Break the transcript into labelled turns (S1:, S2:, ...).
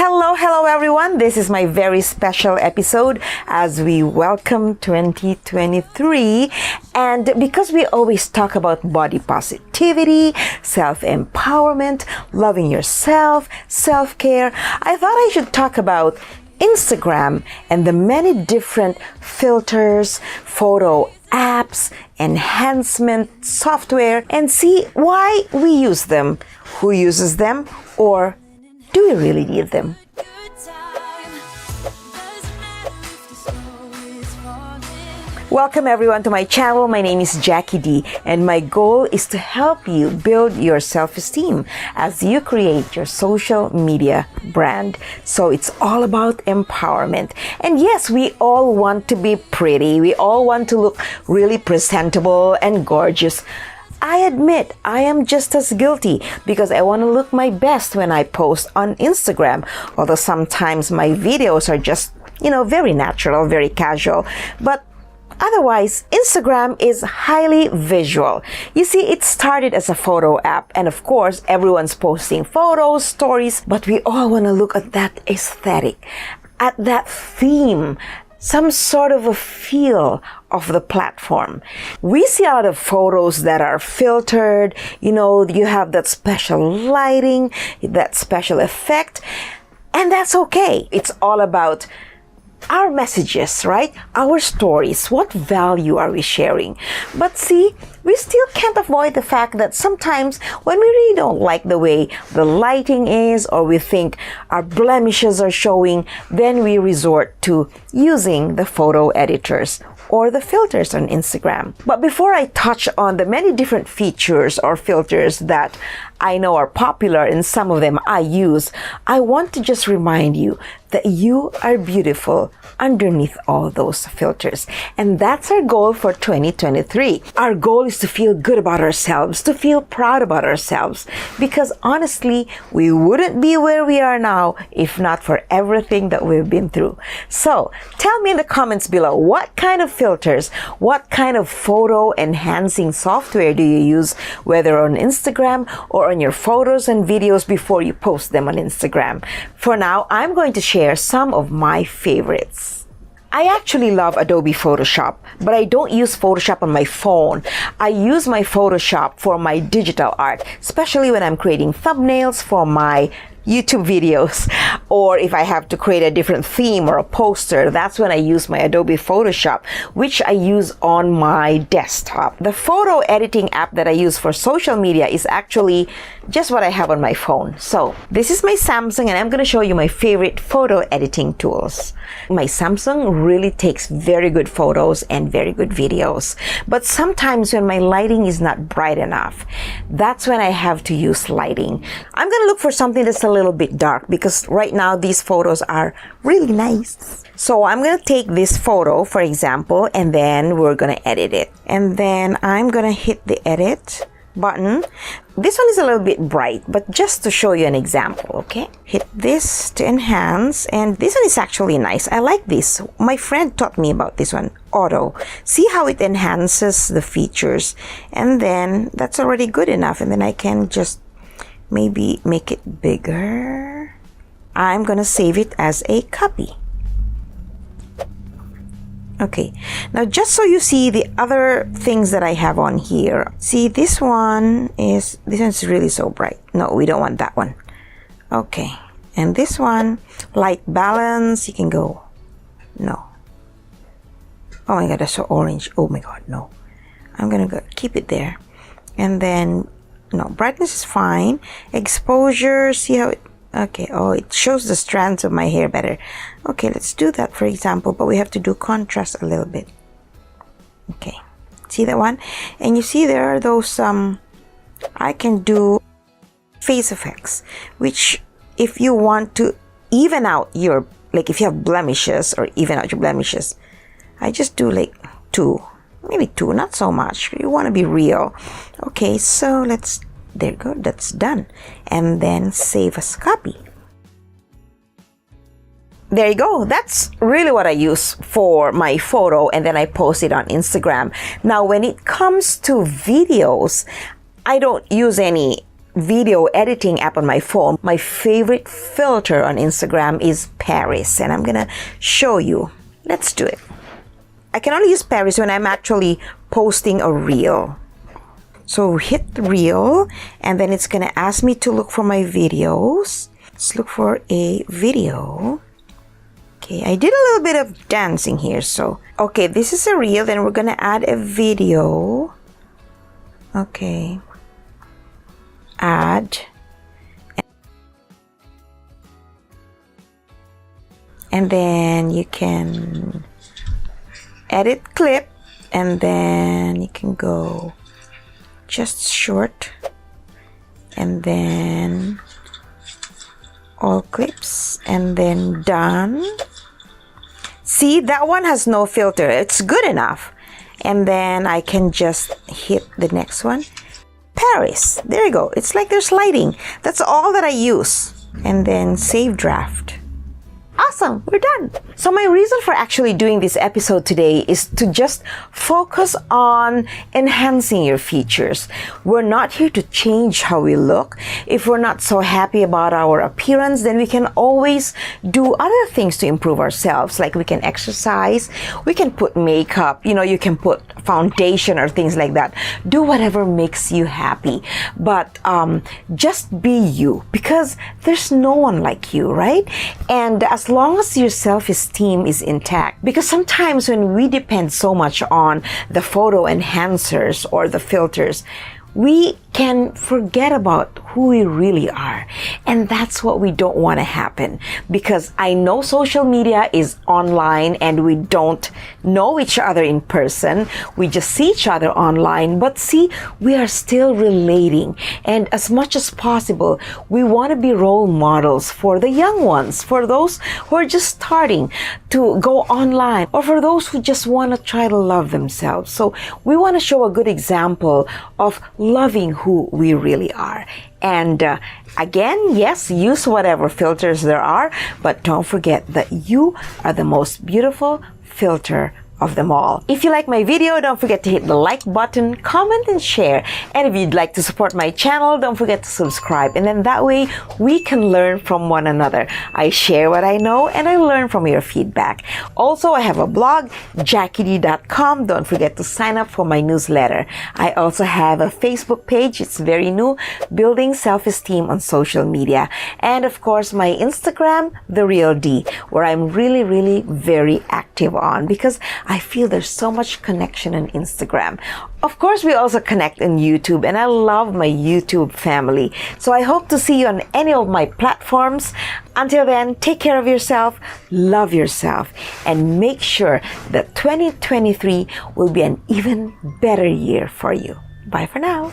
S1: Hello everyone. This is my very special episode as we welcome 2023. And because we always talk about body positivity, self-empowerment, loving yourself, self-care, I thought I should talk about Instagram and the many different filters, photo apps, enhancement software, and see why we use them, who uses them, or do we really need them? Welcome everyone to my channel. My name is Jackie D, and my goal is to help you build your self-esteem as you create your social media brand. So it's all about empowerment. And yes, we all want to be pretty. We all want to look really presentable and gorgeous. I admit I am just as guilty because I want to look my best when I post on Instagram. Although sometimes my videos are just, very natural, very casual. But otherwise, Instagram is highly visual. You see, it started as a photo app, and of course, everyone's posting photos, stories, but we all want to look at that aesthetic, at that theme, some sort of a feel of the platform. We see a lot of photos that are filtered, you have that special lighting, that special effect, and that's okay. It's all about our messages, right? Our stories. What value are we sharing? But see, we still can't avoid the fact that sometimes when we really don't like the way the lighting is, or we think our blemishes are showing, then we resort to using the photo editors or the filters on Instagram. But before I touch on the many different features or filters that I know are popular and some of them I use, I want to just remind you that you are beautiful underneath all those filters. And that's our goal for 2023. Our goal is to feel good about ourselves, to feel proud about ourselves, because honestly, we wouldn't be where we are now if not for everything that we've been through. So tell me in the comments below, what kind of filters, what kind of photo enhancing software do you use, whether on Instagram or on your photos and videos before you post them on Instagram. For now, I'm going to share some of my favorites. I actually love Adobe Photoshop, but I don't use Photoshop on my phone. I use my Photoshop for my digital art, especially when I'm creating thumbnails for my YouTube videos, or if I have to create a different theme or a poster, that's when I use my Adobe Photoshop, which I use on my desktop. The photo editing app that I use for social media is actually just what I have on my phone. So this is my Samsung, and I'm going to show you my favorite photo editing tools. My Samsung really takes very good photos and very good videos, but sometimes when my lighting is not bright enough, that's when I have to use lighting. I'm going to look for something that's a little bit dark because right now these photos are really nice. So I'm going to take this photo, for example, and then we're going to edit it. And then I'm going to hit the edit button. This one is a little bit bright, but just to show you an example, okay? Hit this to enhance, and this one is actually nice. I like this. My friend taught me about this one, auto. See how it enhances the features, and then that's already good enough, and then I can just maybe make it bigger. I'm gonna save it as a copy. Okay, now just so you see the other things that I have on here. See, this one's really so bright. No, we don't want that one. Okay, and this one, light balance, you can go, no. Oh my god, that's so orange. Oh my god, no. I'm gonna go keep it there. And then no, brightness is fine. Exposure, see how it, okay, oh, it shows the strands of my hair better. Okay, let's do that, for example, but we have to do contrast a little bit. Okay, see that one? And you see there are those, I can do face effects, which if you want to even out your, like if you have blemishes or even out your blemishes, I just do like 2. Maybe 2, not so much. You want to be real. Okay, so there you go, that's done. And then save as copy. There you go. That's really what I use for my photo, and then I post it on Instagram. Now, when it comes to videos, I don't use any video editing app on my phone, my favorite filter on Instagram is Paris, and I'm gonna show you. Let's do it. I can only use Paris when I'm actually posting a reel. So hit reel, and then it's gonna ask me to look for my videos. Let's look for a video. Okay, I did a little bit of dancing here, so okay, this is a reel, then we're gonna add a video. Okay, add, and then you can edit clip, and then you can go just short, and then all clips, and then done. See, that one has no filter. It's good enough. And then I can just hit the next one. Paris. There you go. It's like they're sliding. That's all that I use. And then save draft. Awesome, we're done. So my reason for actually doing this episode today is to just focus on enhancing your features. We're not here to change how we look. If we're not so happy about our appearance, then we can always do other things to improve ourselves. Like we can exercise, we can put makeup, you can put foundation or things like that. Do whatever makes you happy. But just be you, because there's no one like you, right? And as long as your self-esteem is intact, because sometimes when we depend so much on the photo enhancers or the filters, we can forget about who we really are. And that's what we don't want to happen, because I know social media is online and we don't know each other in person. We just see each other online, but see, we are still relating. And as much as possible, we want to be role models for the young ones, for those who are just starting to go online, or for those who just want to try to love themselves. So we want to show a good example of loving who we really are. And again, yes, use whatever filters there are, but don't forget that you are the most beautiful filter of them all. If you like my video, don't forget to hit the like button, comment, and share. And if you'd like to support my channel, don't forget to subscribe. And then that way we can learn from one another. I share what I know and I learn from your feedback. Also, I have a blog, JackieD.com. Don't forget to sign up for my newsletter. I also have a Facebook page. It's very new, Building Self-Esteem on Social Media. And of course, my Instagram, The Real D, where I'm really very active on, because I feel there's so much connection on Instagram. Of course, we also connect on YouTube, and I love my YouTube family. So I hope to see you on any of my platforms. Until then, take care of yourself, love yourself, and make sure that 2023 will be an even better year for you. Bye for now.